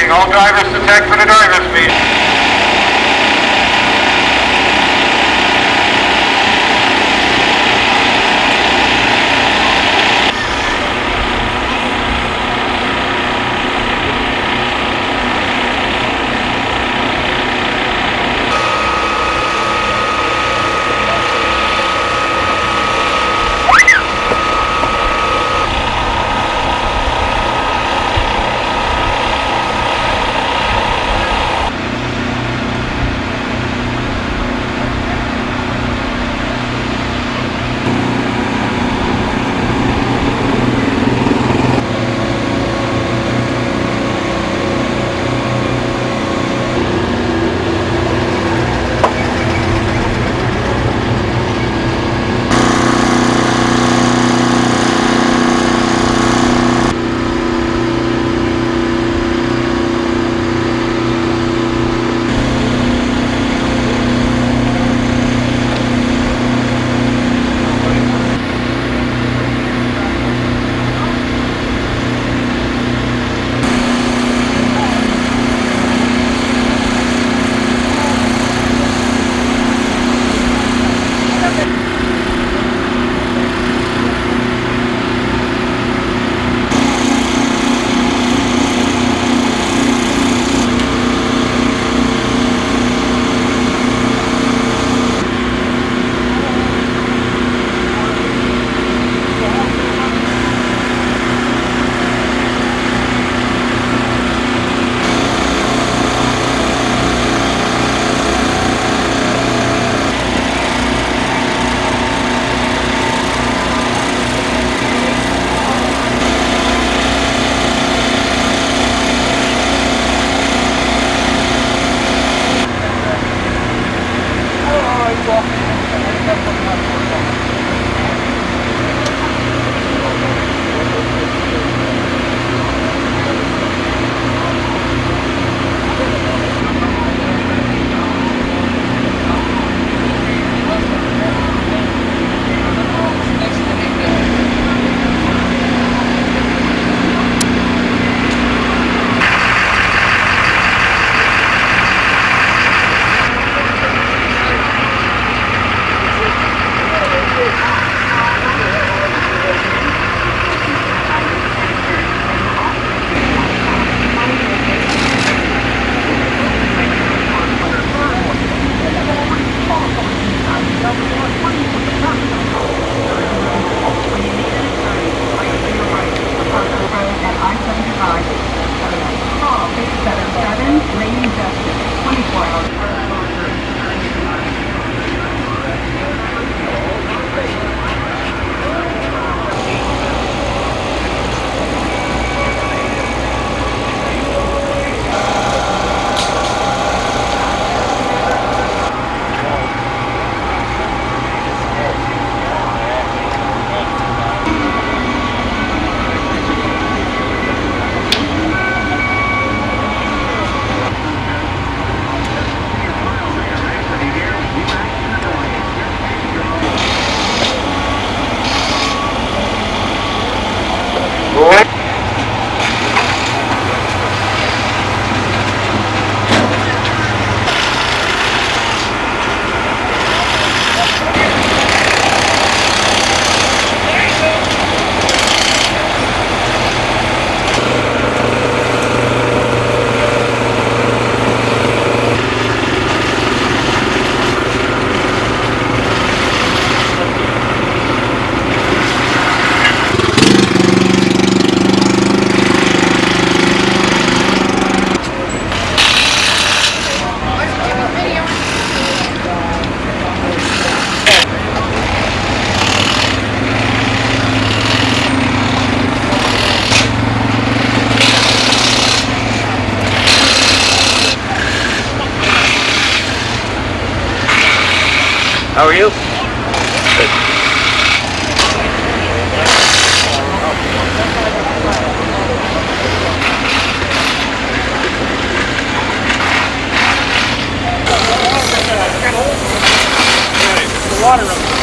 meeting. All drivers to tag for the drivers meeting. How are you? The water up.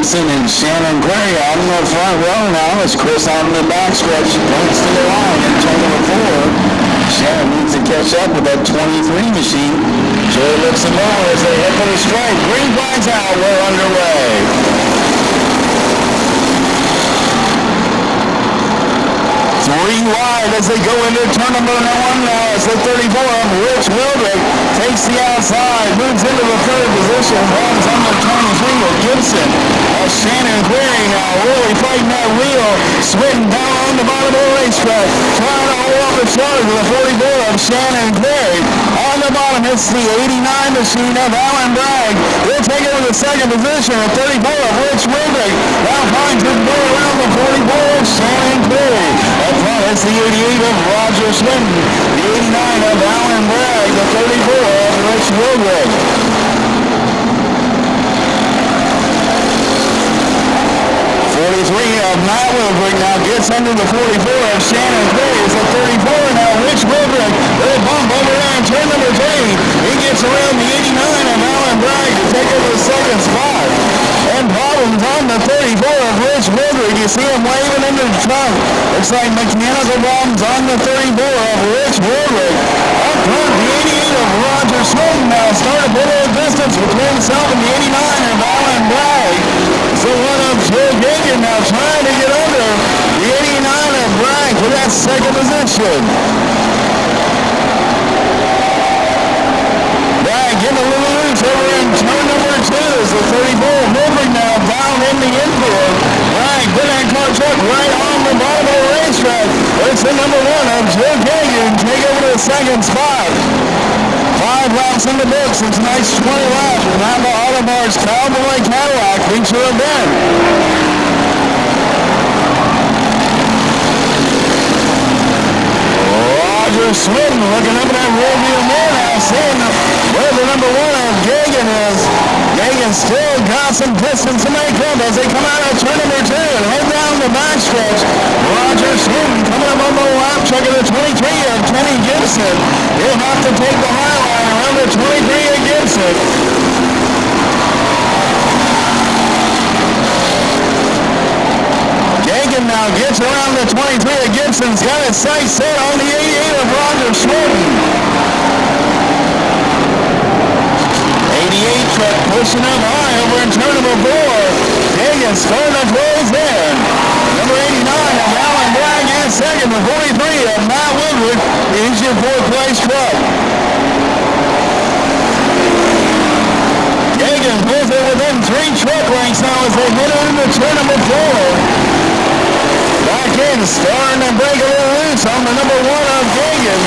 Gibson and Shannon Query out in the front row now as Chris on the backstretch points to the line in turn number 4. Shannon needs to catch up with that 23 machine. Joey looks them over as they head for the stripe. Green flags out. We're underway. 3 wide as they go into turn number 1 now. It's the 34 of Rich Wildrick. Takes the outside, moves into the third position. Runs on the 23 of Gibson. Shannon Query now really fighting that wheel. Switting down on the bottom of the racetrack. Trying to hold up the charge with the 44 of Shannon Query. On the bottom, it's the 89 machine of Alan Bragg. He'll take over the second position at 34 of Rich Wildrick. Now finds his way around the 44 of Shannon Query. Up front, it's the 88 of Roger Swinton. The 89 of Alan Bragg. The 34 of Rich Wildrick. 43 of Matt Wildrick now gets under the 44 of Shannon Query. It's the 34 now Rich Wildrick. They bump over there in turn number 3. He gets around the 89 of Alan Bragg to take over the second spot. And problems on the 34 of Rich Wildrick. You see him waving into the trunk. Looks like mechanical problems on the 34 of Rich Wildrick. Up front, the 88 of Roger Swinton now started a little distance between himself and the 89 of Alan Bragg. So one of Joe Gagan now trying to get under the 89 of Bragg for that second position. Bragg getting a little loose over in turn number 2 is the 34 moving now down in the infield. Bragg put that car truck right on the bottom of the racetrack. It's the number 1 of Joe Gagan take over the second spot. 5 laps in the books in tonight's 20 laps. Remember Autobar's Cowboy Cadillac feature event. Roger Swinton looking up at that rearview mirror now, seeing where the number 1 of Gagan is. Gagan still got some distance to make up as they come out of turn number 2 and head down the backstretch. Roger Swinton coming up on the lap truck of the 23 of Kenny Gibson. He'll have to take the high line around the 23 of Gibson. Gagan now gets around the 23 of Gibson's got his sights set on the 88 of Roger Swinton. 88 truck pushing up high over in turn number 4. Gagan starting to close in. Number 89 of Alan Bragg in second. The 43 of Matt Woodward is your 4th place truck. Gagan pulls it within 3 truck lengths now as they get into turn number 4. Back in, starting to break a little loose on the number 1 of Gagan.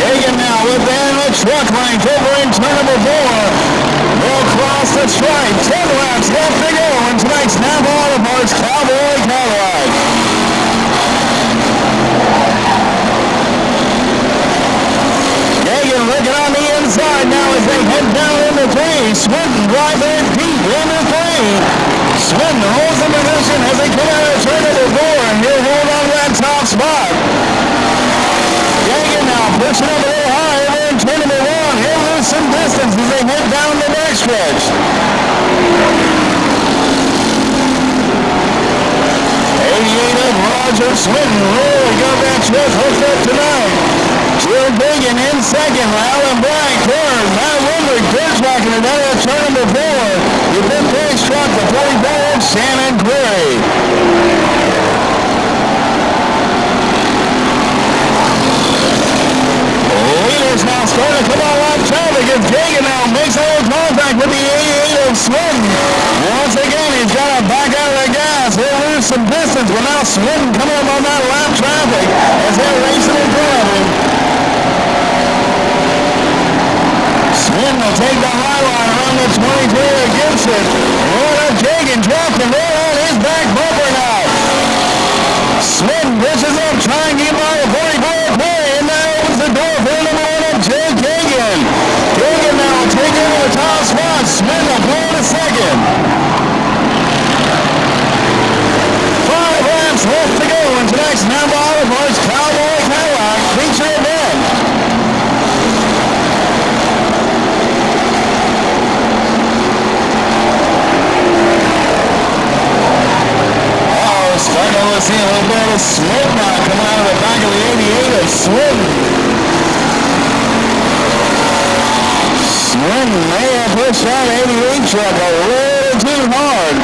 Gagan now within the truck length over in turn number 4. They'll cross the stripe. 10 laps left to go in tonight's Napa Auto Parts Cowboy Cadillac. Gagan looking on the inside now as they head down into 3. Swinton right there deep into 3. Swinton holds the position as they come out of turn number 4 and he'll hold on to that top spot. Gagan now pushing up a little high over in turn number 1. He'll lose some distance as they head down the backstretch. 88 of Roger Swinton really got that truck hooked up tonight. Joe Gagan in second, Alan Bragg third, Matt Woodward dirt tracking it down at turn number 4. The 5th place truck, the 44 of Shannon Query. Leaders now starting to come on lap traffic as Gagan now makes a little contact with the 88 of Swinton. Once again, he's got to back out of the gas. He'll lose some distance, but now Swinton coming up on that lap traffic as they're racing in front of him. Swinton will take the high line around the 23 of Gibson. What a Gagan dropped and roll on his back bumper now. Swinton pushes up, trying to get by the 44 play, and that opens the door for number 1 of Joe Gagan. Gagan now will take over the top spot. Swinton will pull in a second. 5 laps left to go in tonight's Napa Auto Parts Cowboy Cadillac feature event. little smoke now coming out of the back of the 88 of Swinton. Swinton may have pushed that 88 truck a little too hard.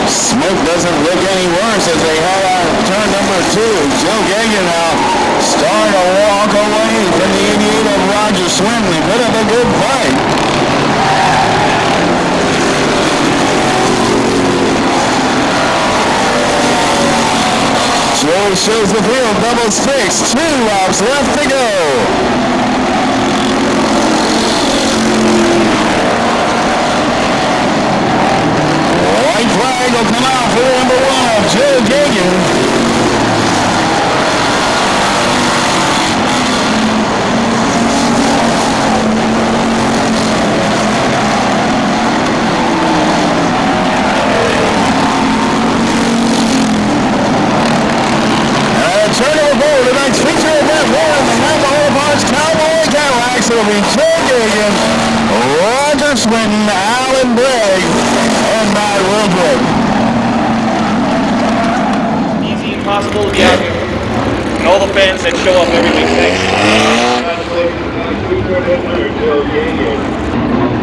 Smoke doesn't look any worse as they head out of turn number 2. Joe Gagan now starting to walk away from the 88 of Roger Swinton. Bit of a good fight. Joe shows the field, double sticks, 2 laps left to go. White flag will come out for number 1 of Joe Gagan. Turn over forward, the next feature event one, the Navajo Parks Cowboy Cadillacs. It'll be Joe Gagan, Roger Swinton, Alan Bragg, and Matt Woodruff. Easy, impossible to be out here. And all the fans that show up every week. Thanks. Congratulations on Joe Gagan.